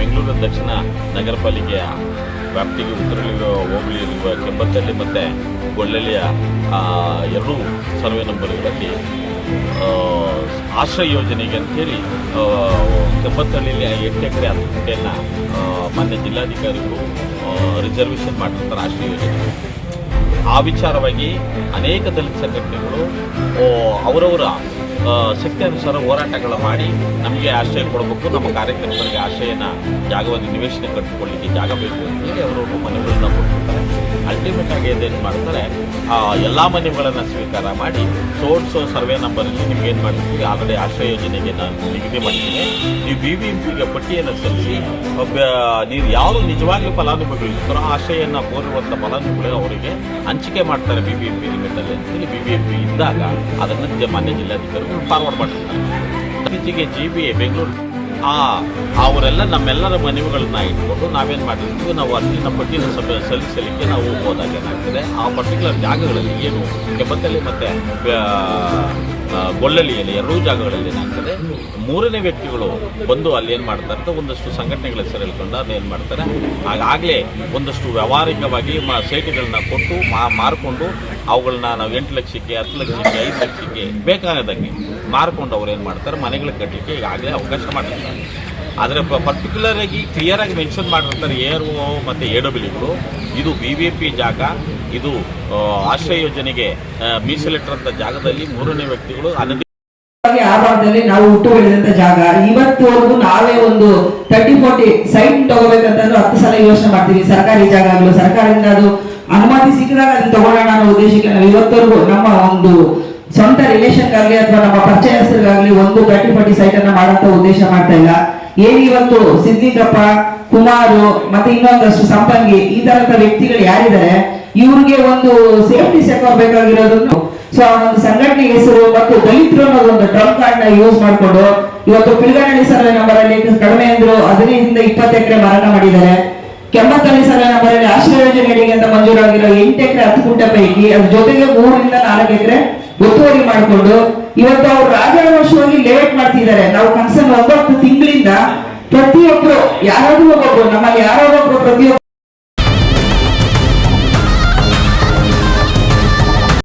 ಬೆಂಗಳೂರು ದಕ್ಷಿಣ ನಗರ ಪಾಲಿಕೆಯ ವ್ಯಾಪ್ತಿಗೆ ಉತ್ತರಲಿರುವ ಹೋಬಳಿಯಲ್ಲಿರುವ ಕೆಂಬತ್ತಳ್ಳಿ ಮತ್ತು ಗೊಳ್ಳಳ್ಳಿಯ ಎರಡೂ ಸರ್ವೆ ನಂಬರ್ಗಳಲ್ಲಿ ಆಶ್ರಯ ಯೋಜನೆಗೆ ಅಂತೇಳಿ ಕೆಂಬತ್ತಳ್ಳಿಯಲ್ಲಿ 8 ಎಕರೆ 10 ಗುಂಟೆಯನ್ನು ಮಾನ್ಯ ಜಿಲ್ಲಾಧಿಕಾರಿಗಳು ರಿಸರ್ವೇಷನ್ ಮಾಡಿರ್ತಾರೆ ಆಶ್ರಯ ಯೋಜನೆ. ಆ ವಿಚಾರವಾಗಿ ಅನೇಕ ದಲಿತ ಸಂಘಟನೆಗಳು ಅವರವರ ಶಕ್ತಿಯಾನುಸಾರ ಹೋರಾಟಗಳು ಮಾಡಿ ನಮಗೆ ಆಶ್ರಯ ಕೊಡಬೇಕು, ನಮ್ಮ ಕಾರ್ಯಕರ್ತರಿಗೆ ಆಶ್ರಯನ ಜಾಗವನ್ನು ನಿವೇಶನ ಕಟ್ಟಿಕೊಳ್ಳಲಿಕ್ಕೆ ಜಾಗ ಬೇಕು ಅಂತೇಳಿ ಅವರು ಮನೆಗಳನ್ನ ಕೊಟ್ಟಿರ್ತಾರೆ. ಅಲ್ಟಿಮೇಟ್ ಆಗಿ ಏನು ಮಾಡ್ತಾರೆ, ಎಲ್ಲ ಮನೆಗಳನ್ನು ಸ್ವೀಕಾರ ಮಾಡಿ ಸೋಡ್ಸೋ ಸರ್ವೆ ನಂಬರಲ್ಲಿ ನಿಮ್ಗೇನು ಮಾಡ್ತೀವಿ ಆಲ್ರೆಡಿ ಆಶ್ರಯ ಯೋಜನೆಗೆ ನಾನು ನಿಗದಿ ಮಾಡ್ತೀನಿ, ನೀವು BBMPಗೆ ಪಟ್ಟಿಯನ್ನು ಸಲ್ಲಿಸಿ ನೀವು ಯಾರು ನಿಜವಾಗ್ಲೂ ಫಲಾನುಭವಿಗಳು ಇರ್ತಾರೋ ಆಶ್ರಯನ ಕೋರಿರುವಂಥ ಫಲಾನುಭವಿಗಳು ಅವರಿಗೆ ಹಂಚಿಕೆ ಮಾಡ್ತಾರೆ BBMP ಲಿಮಿಟಲ್ಲಿ ಅಂತೇಳಿ BBMP ಇದ್ದಾಗ ಅದನ್ನು ಮಾನ್ಯ ಜಿಲ್ಲಾಧಿಕಾರಿಗಳು ಫಾರ್ವರ್ಡ್ ಮಾಡಿರ್ತಾರೆ. ಇತ್ತೀಚೆಗೆ GBA ಬೆಂಗಳೂರು ಅವರೆಲ್ಲ ನಮ್ಮೆಲ್ಲರ ಮನವಿಗಳನ್ನ ಇಟ್ಕೊಂಡು ನಾವೇನು ಮಾಡಿರ್ತೀವಿ, ನಾವು ಅಲ್ಲಿನ ಪಟ್ಟಿನ ಸಲ್ಲಿಸಲಿಕ್ಕೆ ನಾವು ಹೋದಾಗ ಏನಾಗ್ತದೆ, ಆ ಪರ್ಟಿಕ್ಯುಲರ್ ಜಾಗಗಳಲ್ಲಿ ಏನು ಕೆಂಬತ್ತಳ್ಳಿ ಮತ್ತು ಗೊಳ್ಳಳ್ಳಿಯಲ್ಲಿ ಎರಡೂ ಜಾಗಗಳಲ್ಲಿ ಏನಾಗ್ತದೆ, ಮೂರನೇ ವ್ಯಕ್ತಿಗಳು ಬಂದು ಅಲ್ಲಿ ಏನು ಮಾಡ್ತಾರೆ, ಒಂದಷ್ಟು ಸಂಘಟನೆಗಳ ಹೆಸರು ಹೇಳ್ಕೊಂಡು ಅದೇನು ಮಾಡ್ತಾರೆ, ಆಗಾಗಲೇ ಒಂದಷ್ಟು ವ್ಯಾವಹಾರಿಕವಾಗಿ ಸೈಟ್ಗಳನ್ನ ಕೊಟ್ಟು ಮಾರ್ಕೊಂಡು ಅವುಗಳನ್ನ ನಾವು 8 ಲಕ್ಷಕ್ಕೆ 10 ಲಕ್ಷಕ್ಕೆ 5 ಲಕ್ಷಕ್ಕೆ ಬೇಕಾದಂಗೆ ಮಾರ್ಕೊಂಡು ಅವ್ರು ಏನು ಮಾಡ್ತಾರೆ, ಮನೆಗಳು ಕಟ್ಟಲಿಕ್ಕೆ ಈಗಾಗಲೇ ಅವಕಾಶ ಮಾಡಿರ್ತಾರೆ. ಆದರೆ ಪರ್ಟಿಕ್ಯುಲರ್ ಆಗಿ ಕ್ಲಿಯರ್ ಆಗಿ ಮೆನ್ಷನ್ ಮಾಡಿರ್ತಾರೆ ARO ಮತ್ತು AWಗಳು, ಇದು BBMP ಜಾಗ, ಇದು ಆಶ್ರಯ ಯೋಜನೆಗೆ ಮೀಸಲಿಟ್ಟಿರುವಂಥ ಜಾಗದಲ್ಲಿ ಮೂರನೇ ವ್ಯಕ್ತಿಗಳು ಆ ಭಾಗದಲ್ಲಿ ನಾವು ಹುಟ್ಟು ಬೆಳೆದಂತ ಜಾಗ. ಇವತ್ತುವರೆಗೂ ನಾವೇ ಒಂದು 30-40 ಸೈಟ್ ತಗೋಬೇಕಂತಂದ್ರೆ 10 ಸಲ ಯೋಚನೆ ಮಾಡ್ತೀವಿ. ಸರ್ಕಾರಿ ಜಾಗ ಆಗಲು ಸರ್ಕಾರದಿಂದ ಅದು ಅನುಮತಿ ಸಿಕ್ಕಿದಾಗ ಅದನ್ನ ತಗೊಳ್ಳೋಣ ಅನ್ನೋ ಉದ್ದೇಶಕ್ಕೆ ನಾವು ಇವತ್ತವರೆಗೂ ನಮ್ಮ ಒಂದು ಸ್ವಂತ ರಿಲೇಷನ್ಗಾಗಲಿ ಅಥವಾ ನಮ್ಮ ಪರಿಚಯಸ್ಥರಿಗಾಗಲಿ ಒಂದು 30-40 ಸೈಟ್ ಅನ್ನ ಮಾಡಂತ ಉದ್ದೇಶ ಮಾಡ್ತಾ ಇಲ್ಲ. ಇವತ್ತು ಸಿದ್ಲಿಂಗಪ್ಪ, ಕುಮಾರು ಮತ್ತೆ ಇನ್ನೊಂದಷ್ಟು ಸಂಪಂಗಿ ಈ ತರದ ವ್ಯಕ್ತಿಗಳು ಯಾರಿದ್ದಾರೆ, ಇವ್ರಿಗೆ ಒಂದು ಸೇಫ್ಟಿ ಸೆಕ್ಯೂರ್ ಬೇಕಾಗಿರೋದನ್ನು ಸೊ ಆ ಒಂದು ಸಂಘಟನೆ ಹೆಸರು ಮತ್ತು ದಲಿತರು ಅನ್ನೋದು ಒಂದು ಟ್ರಂಪ್ ಕಾರ್ಡ್ ನ ಯೂಸ್ ಮಾಡಿಕೊಂಡು ಇವತ್ತು ಪಿಲ್ಗನಹಳ್ಳಿ ಸರ್ವೆ ನಂಬರ್ ಅಲ್ಲಿ ಕಡಿಮೆ ಅಂದ್ರು 15-20 ಎಕರೆ ಮಾರಾಟ ಮಾಡಿದ್ದಾರೆ. ಕೆಂಬತ್ತಳ್ಳಿ ಸರ್ವೆ ನಂಬರ್ ಅಲ್ಲಿ ಆಶ್ರಯ ಯೋಜನೆಗೆ ಅಂತ ಮಂಜೂರಾಗಿರೋ 8 ಎಕರೆ 10 ಗುಂಟೆ ಪೈಕಿ ಅದ್ರ ಜೊತೆಗೆ 3-4 ಎಕರೆ ಒತ್ತುವರಿ ಮಾಡಿಕೊಂಡು ಇವತ್ತು ಅವರು ರಾಜಾರೋಷವಾಗಿ ಲೇಔಟ್ ಮಾಡ್ತಿದ್ದಾರೆ. ನಾವು ಕನ್ಸರ್ನ್ 9 ತಿಂಗಳಿಂದ ಪ್ರತಿಯೊಬ್ರು ಯಾರಾದ್ರೂ ಒಬ್ಬೊಬ್ರು ನಮ್ಮಲ್ಲಿ ಯಾರೋ ಒಬ್ರು ಪ್ರತಿಯೊಬ್ಬರು